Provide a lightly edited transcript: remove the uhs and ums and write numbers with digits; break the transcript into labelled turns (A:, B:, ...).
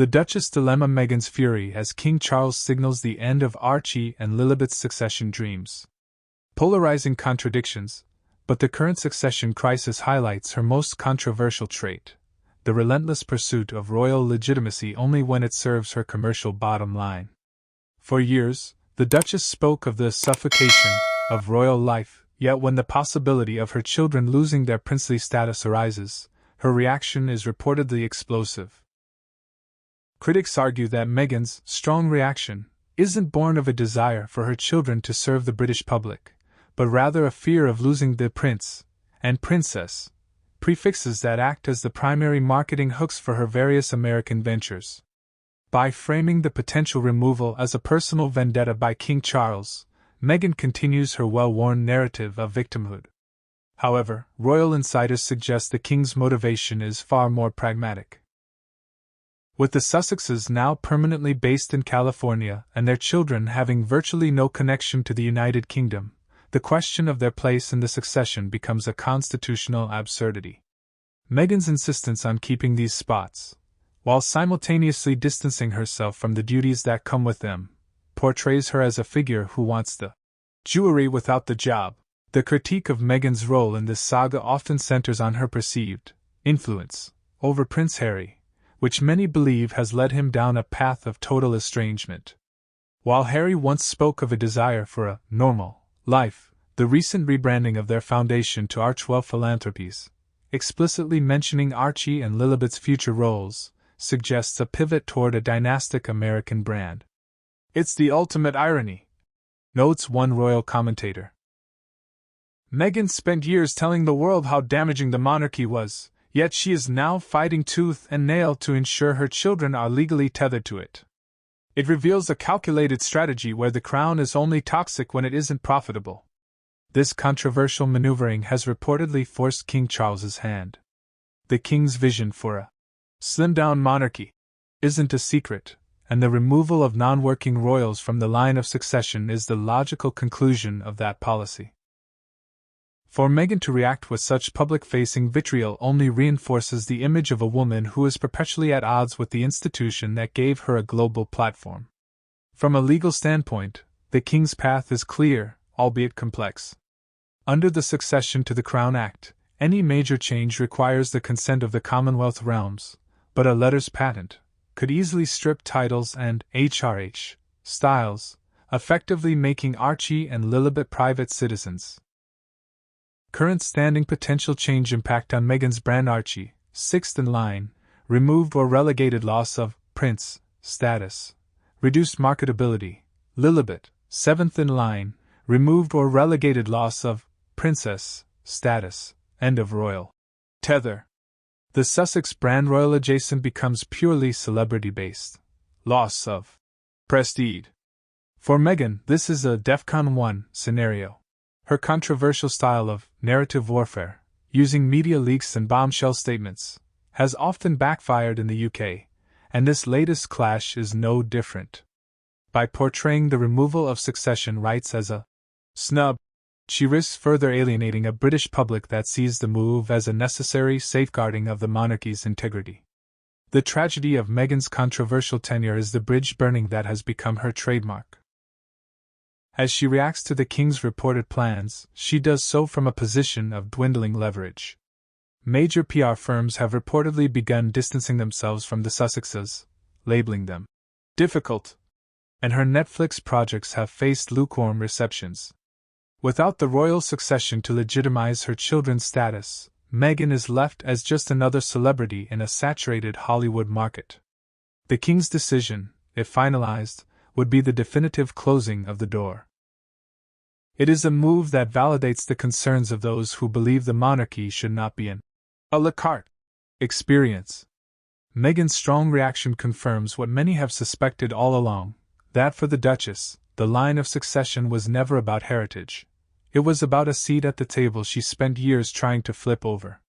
A: The Duchess dilemma. Meghan's fury as King Charles signals the end of Archie and Lilibet's succession dreams. Polarizing contradictions, but the current succession crisis highlights her most controversial trait: the relentless pursuit of royal legitimacy only when it serves her commercial bottom line. For years, the Duchess spoke of the suffocation of royal life, yet when the possibility of her children losing their princely status arises, her reaction is reportedly explosive. Critics argue that Meghan's strong reaction isn't born of a desire for her children to serve the British public, but rather a fear of losing the prince and princess, prefixes that act as the primary marketing hooks for her various American ventures. By framing the potential removal as a personal vendetta by King Charles, Meghan continues her well-worn narrative of victimhood. However, royal insiders suggest the king's motivation is far more pragmatic. With the Sussexes now permanently based in California and their children having virtually no connection to the United Kingdom, the question of their place in the succession becomes a constitutional absurdity. Meghan's insistence on keeping these spots, while simultaneously distancing herself from the duties that come with them, portrays her as a figure who wants the jewelry without the job. The critique of Meghan's role in this saga often centers on her perceived influence over Prince Harry, which many believe has led him down a path of total estrangement. While Harry once spoke of a desire for a normal life, the recent rebranding of their foundation to Archwell Philanthropies, explicitly mentioning Archie and Lilibet's future roles, suggests a pivot toward a dynastic American brand. It's the ultimate irony, notes one royal commentator. Meghan spent years telling the world how damaging the monarchy was, yet she is now fighting tooth and nail to ensure her children are legally tethered to it. It reveals a calculated strategy where the crown is only toxic when it isn't profitable. This controversial maneuvering has reportedly forced King Charles's hand. The king's vision for a slimmed-down monarchy isn't a secret, and the removal of non-working royals from the line of succession is the logical conclusion of that policy. For Meghan to react with such public-facing vitriol only reinforces the image of a woman who is perpetually at odds with the institution that gave her a global platform. From a legal standpoint, the king's path is clear, albeit complex. Under the Succession to the Crown Act, any major change requires the consent of the Commonwealth realms, but a letters patent could easily strip titles and HRH styles, effectively making Archie and Lilibet private citizens. Current standing potential change impact on Meghan's brand: Archie, 6th in line, removed or relegated, loss of prince status, reduced marketability; Lilibet, 7th in line, removed or relegated, loss of princess status, end of royal tether. The Sussex brand, royal adjacent, becomes purely celebrity-based, loss of prestige. For Meghan, this is a DEFCON 1 scenario. Her controversial style of narrative warfare, using media leaks and bombshell statements, has often backfired in the UK, and this latest clash is no different. By portraying the removal of succession rights as a snub, she risks further alienating a British public that sees the move as a necessary safeguarding of the monarchy's integrity. The tragedy of Meghan's controversial tenure is the bridge burning that has become her trademark. As she reacts to the king's reported plans, she does so from a position of dwindling leverage. Major PR firms have reportedly begun distancing themselves from the Sussexes, labeling them difficult, and her Netflix projects have faced lukewarm receptions. Without the royal succession to legitimize her children's status, Meghan is left as just another celebrity in a saturated Hollywood market. The king's decision, if finalized, would be the definitive closing of the door. It is a move that validates the concerns of those who believe the monarchy should not be an a la carte experience. Meghan's strong reaction confirms what many have suspected all along, that for the Duchess, the line of succession was never about heritage. It was about a seat at the table she spent years trying to flip over.